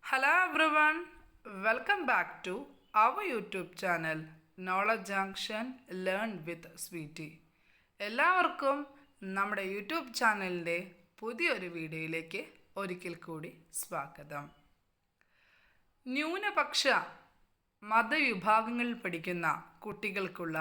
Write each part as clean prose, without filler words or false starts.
Hello everyone, welcome back to our YouTube channel Knowledge Junction Learn with Sweetie. എല്ലാവർക്കും നമ്മുടെ YouTube ചാനലിൻ്റെ പുതിയൊരു വീഡിയോയിലേക്ക് ഒരിക്കൽ കൂടി സ്വാഗതം. ന്യൂനപക്ഷ മതവിഭാഗങ്ങളിൽ പഠിക്കുന്ന കുട്ടികൾക്കുള്ള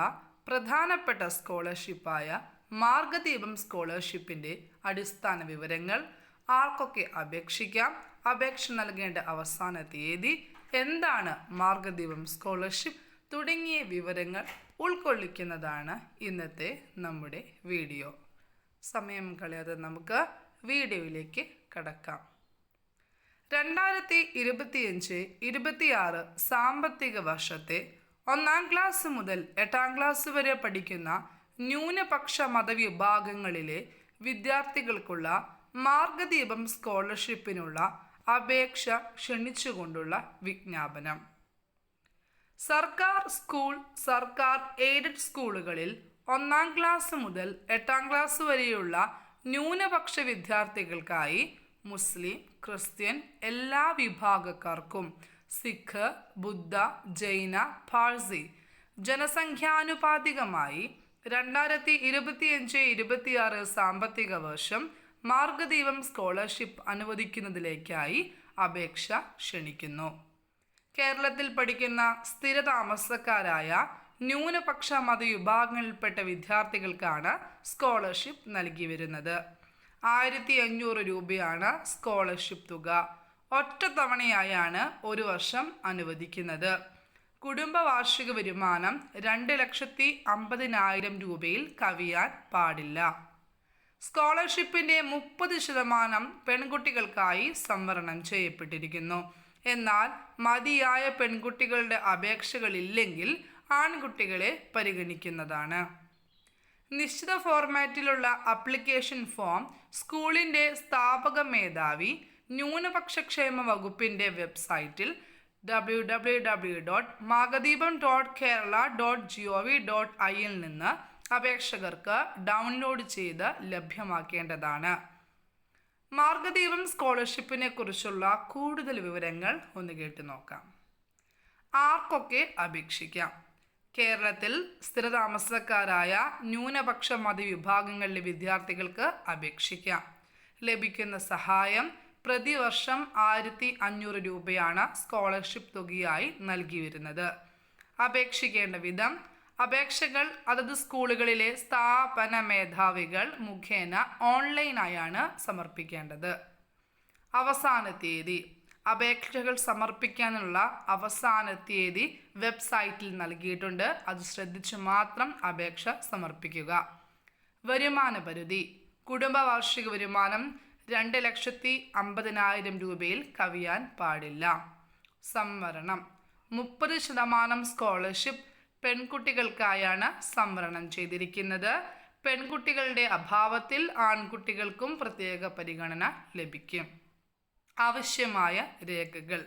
പ്രധാനപ്പെട്ട സ്കോളർഷിപ്പായ മാർഗദീപം സ്കോളർഷിപ്പിൻ്റെ അടിസ്ഥാന വിവരങ്ങൾ, ആർക്കൊക്കെ അപേക്ഷിക്കാം, അപേക്ഷ നൽകേണ്ട അവസാന തീയതി, എന്താണ് മാർഗദീപം സ്കോളർഷിപ്പ് തുടങ്ങിയ വിവരങ്ങൾ ഉൾക്കൊള്ളിക്കുന്നതാണ് ഇന്നത്തെ നമ്മുടെ വീഡിയോ. സമയം കളയാതെ നമുക്ക് വീഡിയോയിലേക്ക് കടക്കാം. 2025-26 സാമ്പത്തിക വർഷത്തെ 1-ാം ക്ലാസ് മുതൽ 8-ാം ക്ലാസ് വരെ പഠിക്കുന്ന ന്യൂനപക്ഷ മതവിഭാഗങ്ങളിലെ വിദ്യാർത്ഥികൾക്കുള്ള മാർഗദീപം സ്കോളർഷിപ്പിനുള്ള അപേക്ഷ ക്ഷണിച്ചുകൊണ്ടുള്ള വിജ്ഞാപനം. സർക്കാർ സ്കൂൾ, സർക്കാർ എയ്ഡഡ് സ്കൂളുകളിൽ 1-ാം ക്ലാസ് മുതൽ 8-ാം ക്ലാസ് വരെയുള്ള ന്യൂനപക്ഷ വിദ്യാർത്ഥികൾക്കായി മുസ്ലിം, ക്രിസ്ത്യൻ എല്ലാ വിഭാഗക്കാർക്കും സിഖ്, ബുദ്ധ, ജൈന, പാഴ്സി ജനസംഖ്യാനുപാതികമായി 2025-26 സാമ്പത്തിക വർഷം മാർഗദീപം സ്കോളർഷിപ്പ് അനുവദിക്കുന്നതിലേക്കായി അപേക്ഷ ക്ഷണിക്കുന്നു. കേരളത്തിൽ പഠിക്കുന്ന സ്ഥിരതാമസക്കാരായ ന്യൂനപക്ഷ മതവിഭാഗങ്ങളിൽപ്പെട്ട വിദ്യാർത്ഥികൾക്കാണ് സ്കോളർഷിപ്പ് നൽകി വരുന്നത്. 1500 രൂപയാണ് സ്കോളർഷിപ്പ് തുക. ഒറ്റത്തവണയായാണ് ഒരു വർഷം അനുവദിക്കുന്നത്. കുടുംബ വാർഷിക വരുമാനം 2,50,000 രൂപയിൽ കവിയാൻ പാടില്ല. സ്കോളർഷിപ്പിൻ്റെ 30% പെൺകുട്ടികൾക്കായി സംവരണം ചെയ്യപ്പെട്ടിരിക്കുന്നു. എന്നാൽ മതിയായ പെൺകുട്ടികളുടെ അപേക്ഷകളില്ലെങ്കിൽ ആൺകുട്ടികളെ പരിഗണിക്കുന്നതാണ്. നിശ്ചിത ഫോർമാറ്റിലുള്ള അപ്ലിക്കേഷൻ ഫോം സ്കൂളിൻ്റെ സ്ഥാപക മേധാവി ന്യൂനപക്ഷക്ഷേമ വകുപ്പിൻ്റെ വെബ്സൈറ്റിൽ www.magadibam.kerala.gov.in നിന്ന് അപേക്ഷകർക്ക് ഡൗൺലോഡ് ചെയ്ത് ലഭ്യമാക്കേണ്ടതാണ്. മാർഗദീപം സ്കോളർഷിപ്പിനെ കുറിച്ചുള്ള കൂടുതൽ വിവരങ്ങൾ ഒന്ന് കേട്ടു നോക്കാം. ആർക്കൊക്കെ അപേക്ഷിക്കാം? കേരളത്തിൽ സ്ഥിരതാമസക്കാരായ ന്യൂനപക്ഷ മതവിഭാഗങ്ങളിലെ വിദ്യാർത്ഥികൾക്ക് അപേക്ഷിക്കാം. ലഭിക്കുന്ന സഹായം പ്രതിവർഷം 1500 രൂപയാണ് സ്കോളർഷിപ്പ് തുകയായി നൽകി വരുന്നത്. അപേക്ഷിക്കേണ്ട വിധം: അപേക്ഷകൾ അതത് സ്കൂളുകളിലെ സ്ഥാപന മേധാവികൾ മുഖേന ഓൺലൈനായാണ് സമർപ്പിക്കേണ്ടത്. അവസാന തീയതി: അപേക്ഷകൾ സമർപ്പിക്കാനുള്ള അവസാന തീയതി വെബ്സൈറ്റിൽ നൽകിയിട്ടുണ്ട്. അത് ശ്രദ്ധിച്ചു മാത്രം അപേക്ഷ സമർപ്പിക്കുക. വരുമാന പരിധി: കുടുംബ വാർഷിക വരുമാനം 2,50,000 രൂപയിൽ കവിയാൻ പാടില്ല. സംവരണം: 30% സ്കോളർഷിപ്പ് പെൺകുട്ടികൾക്കായാണ് സംവരണം ചെയ്തിരിക്കുന്നത്. പെൺകുട്ടികളുടെ അഭാവത്തിൽ ആൺകുട്ടികൾക്കും പ്രത്യേക പരിഗണന ലഭിക്കും. ആവശ്യമായ രേഖകൾ: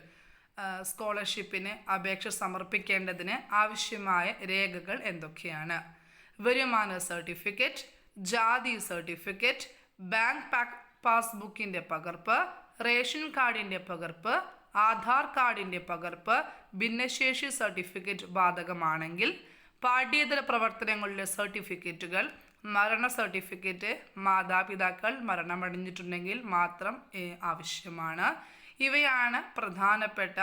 സ്കോളർഷിപ്പിന് അപേക്ഷ സമർപ്പിക്കേണ്ടതിന് ആവശ്യമായ രേഖകൾ എന്തൊക്കെയാണ്? വരുമാന സർട്ടിഫിക്കറ്റ്, ജാതി സർട്ടിഫിക്കറ്റ്, ബാങ്ക് പാസ്ബുക്കിൻ്റെ പകർപ്പ്, റേഷൻ കാർഡിൻ്റെ പകർപ്പ്, ആധാർ കാർഡിൻ്റെ പകർപ്പ്, ഭിന്നശേഷി സർട്ടിഫിക്കറ്റ് ബാധകമാണെങ്കിൽ, പാഠ്യേതര പ്രവർത്തനങ്ങളിലെ സർട്ടിഫിക്കറ്റുകൾ, മരണ സർട്ടിഫിക്കറ്റ്, മാതാപിതാക്കൾ മരണമടഞ്ഞിട്ടുണ്ടെങ്കിൽ മാത്രം ആവശ്യമാണ്. ഇവയാണ് പ്രധാനപ്പെട്ട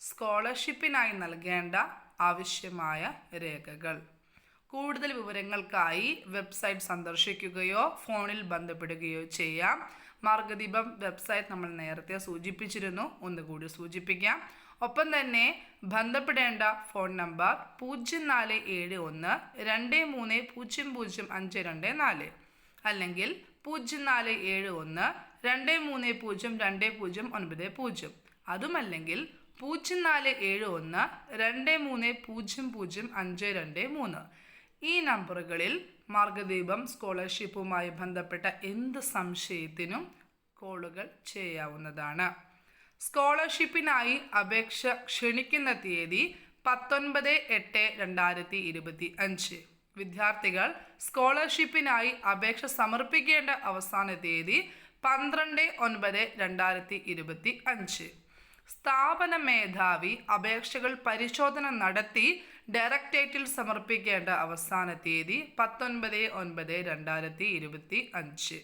സ്കോളർഷിപ്പിനായി നൽകേണ്ട ആവശ്യമായ രേഖകൾ. കൂടുതൽ വിവരങ്ങൾക്കായി വെബ്സൈറ്റ് സന്ദർശിക്കുകയോ ഫോണിൽ ബന്ധപ്പെടുകയോ ചെയ്യാം. മാർഗദീപം വെബ്സൈറ്റ് നമ്മൾ നേരത്തെ സൂചിപ്പിച്ചിരുന്നു, ഒന്നുകൂടി സൂചിപ്പിക്കാം. ഒപ്പം തന്നെ ബന്ധപ്പെടേണ്ട ഫോൺ നമ്പർ 047123005224 അല്ലെങ്കിൽ 047123020090. അതുമല്ലെങ്കിൽ 047123005223. ഈ നമ്പറുകളിൽ മാർഗദീപം സ്കോളർഷിപ്പുമായി ബന്ധപ്പെട്ട എന്ത് സംശയത്തിനും കോളുകൾ ചെയ്യാവുന്നതാണ്. സ്കോളർഷിപ്പിനായി അപേക്ഷ ക്ഷണിക്കുന്ന തീയതി 19/8/2025. വിദ്യാർത്ഥികൾ സ്കോളർഷിപ്പിനായി അപേക്ഷ സമർപ്പിക്കേണ്ട അവസാന തീയതി 12/9/2025. സ്ഥാപന മേധാവി അപേക്ഷകൾ പരിശോധന നടത്തി ഡയറക്ടറേറ്റിൽ സമർപ്പിക്കേണ്ട അവസാന തീയതി 19/9/2025.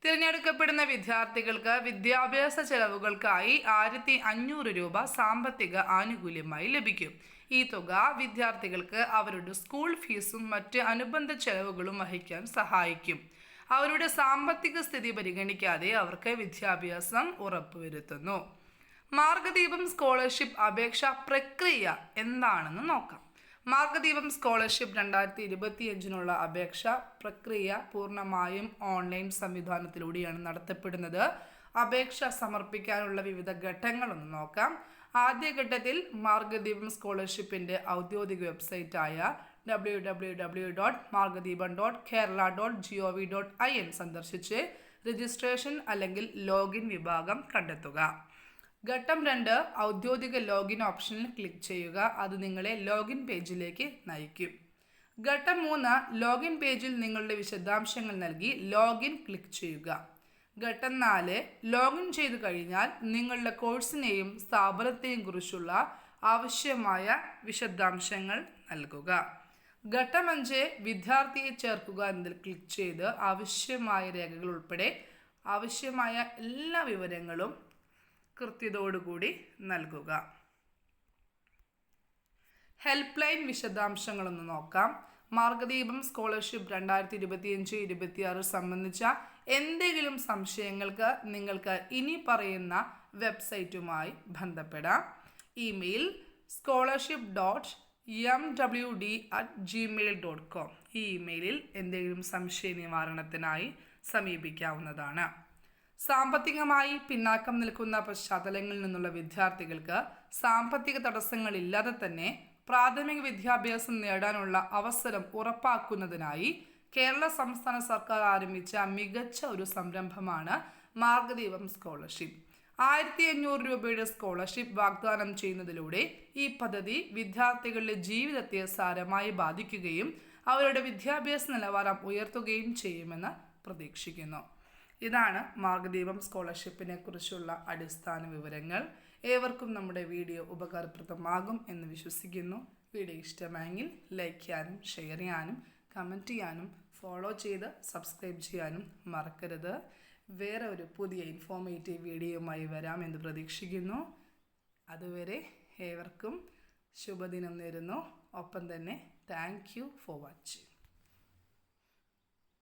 തിരഞ്ഞെടുക്കപ്പെടുന്ന വിദ്യാർത്ഥികൾക്ക് വിദ്യാഭ്യാസ ചെലവുകൾക്കായി 1500 രൂപ സാമ്പത്തിക ആനുകൂല്യമായി ലഭിക്കും. ഈ തുക വിദ്യാർത്ഥികൾക്ക് അവരുടെ സ്കൂൾ ഫീസും മറ്റ് അനുബന്ധ ചെലവുകളും വഹിക്കാൻ സഹായിക്കും. അവരുടെ സാമ്പത്തിക സ്ഥിതി പരിഗണിക്കാതെ അവർക്ക് വിദ്യാഭ്യാസം ഉറപ്പുവരുത്തുന്നു. മാർഗദീപം സ്കോളർഷിപ്പ് അപേക്ഷാ പ്രക്രിയ എന്താണെന്ന് നോക്കാം. മാർഗദീപം സ്കോളർഷിപ്പ് 2025 അപേക്ഷാ പ്രക്രിയ പൂർണ്ണമായും ഓൺലൈൻ സംവിധാനത്തിലൂടെയാണ് നടത്തപ്പെടുന്നത്. അപേക്ഷ സമർപ്പിക്കാനുള്ള വിവിധ ഘട്ടങ്ങളൊന്ന് നോക്കാം. ആദ്യഘട്ടത്തിൽ മാർഗദീപം സ്കോളർഷിപ്പിൻ്റെ ഔദ്യോഗിക വെബ്സൈറ്റായ www.margadeepam.kerala.gov.in സന്ദർശിച്ച് രജിസ്ട്രേഷൻ അല്ലെങ്കിൽ ലോഗിൻ വിഭാഗം കണ്ടെത്തുക. ഘട്ടം 2 ഔദ്യോഗിക ലോഗിൻ ഓപ്ഷനിൽ ക്ലിക്ക് ചെയ്യുക. അത് നിങ്ങളെ ലോഗിൻ പേജിലേക്ക് നയിക്കും. ഘട്ടം 3 ലോഗിൻ പേജിൽ നിങ്ങളുടെ വിശദാംശങ്ങൾ നൽകി ലോഗിൻ ക്ലിക്ക് ചെയ്യുക. ഘട്ടം 4 ലോഗിൻ ചെയ്തു കഴിഞ്ഞാൽ നിങ്ങളുടെ കോഴ്സിനെയും സ്ഥാപനത്തെയും കുറിച്ചുള്ള ആവശ്യമായ വിശദാംശങ്ങൾ നൽകുക. ഘട്ടം 5 വിദ്യാർത്ഥിയെ ചേർക്കുക എന്നതിൽ ക്ലിക്ക് ചെയ്ത് ആവശ്യമായ രേഖകൾ ഉൾപ്പെടെ ആവശ്യമായ എല്ലാ വിവരങ്ങളും കൃത്യതയോടുകൂടി നൽകുക. ഹെൽപ്പ് ലൈൻ വിശദാംശങ്ങളൊന്ന് നോക്കാം. മാർഗദീപം സ്കോളർഷിപ്പ് 2025-26 സംബന്ധിച്ച എന്തെങ്കിലും സംശയങ്ങൾക്ക് നിങ്ങൾക്ക് ഇനി പറയുന്ന വെബ്സൈറ്റുമായി ബന്ധപ്പെടാം. Email scholarship.mwd@gmail.com. ഈ ഇമെയിലിൽ എന്തെങ്കിലും സംശയ നിവാരണത്തിനായി സമീപിക്കാവുന്നതാണ്. സാമ്പത്തികമായി പിന്നാക്കം നിൽക്കുന്ന പശ്ചാത്തലങ്ങളിൽ നിന്നുള്ള വിദ്യാർത്ഥികൾക്ക് സാമ്പത്തിക തടസ്സങ്ങളില്ലാതെ തന്നെ പ്രാഥമിക വിദ്യാഭ്യാസം നേടാനുള്ള അവസരം ഉറപ്പാക്കുന്നതിനായി കേരള സംസ്ഥാന സർക്കാർ ആരംഭിച്ച മികച്ച ഒരു സംരംഭമാണ് മാർഗദീപം സ്കോളർഷിപ്പ്. 1500 രൂപയുടെ സ്കോളർഷിപ്പ് വാഗ്ദാനം ചെയ്യുന്നതിലൂടെ ഈ പദ്ധതി വിദ്യാർത്ഥികളുടെ ജീവിതത്തെ സാരമായി ബാധിക്കുകയും അവരുടെ വിദ്യാഭ്യാസ നിലവാരം ഉയർത്തുകയും ചെയ്യുമെന്ന് പ്രതീക്ഷിക്കുന്നു. ഇതാണ് മാർഗദീപം സ്കോളർഷിപ്പിനെ കുറിച്ചുള്ള അടിസ്ഥാന വിവരങ്ങൾ. ഏവർക്കും നമ്മുടെ വീഡിയോ ഉപകാരപ്രദമാകും എന്ന് വിശ്വസിക്കുന്നു. വീഡിയോ ഇഷ്ടമായെങ്കിൽ ലൈക്ക് ചെയ്യാനും ഷെയർ ചെയ്യാനും കമൻറ്റ് ചെയ്യാനും ഫോളോ ചെയ്ത് സബ്സ്ക്രൈബ് ചെയ്യാനും മറക്കരുത്. വേറെ ഒരു പുതിയ ഇൻഫോർമേറ്റീവ് വീഡിയോയുമായി വരാമെന്ന് പ്രതീക്ഷിക്കുന്നു. അതുവരെ ഏവർക്കും ശുഭദിനം നേരുന്നു. ഒപ്പം തന്നെ താങ്ക് യു ഫോർ വാച്ചിങ്.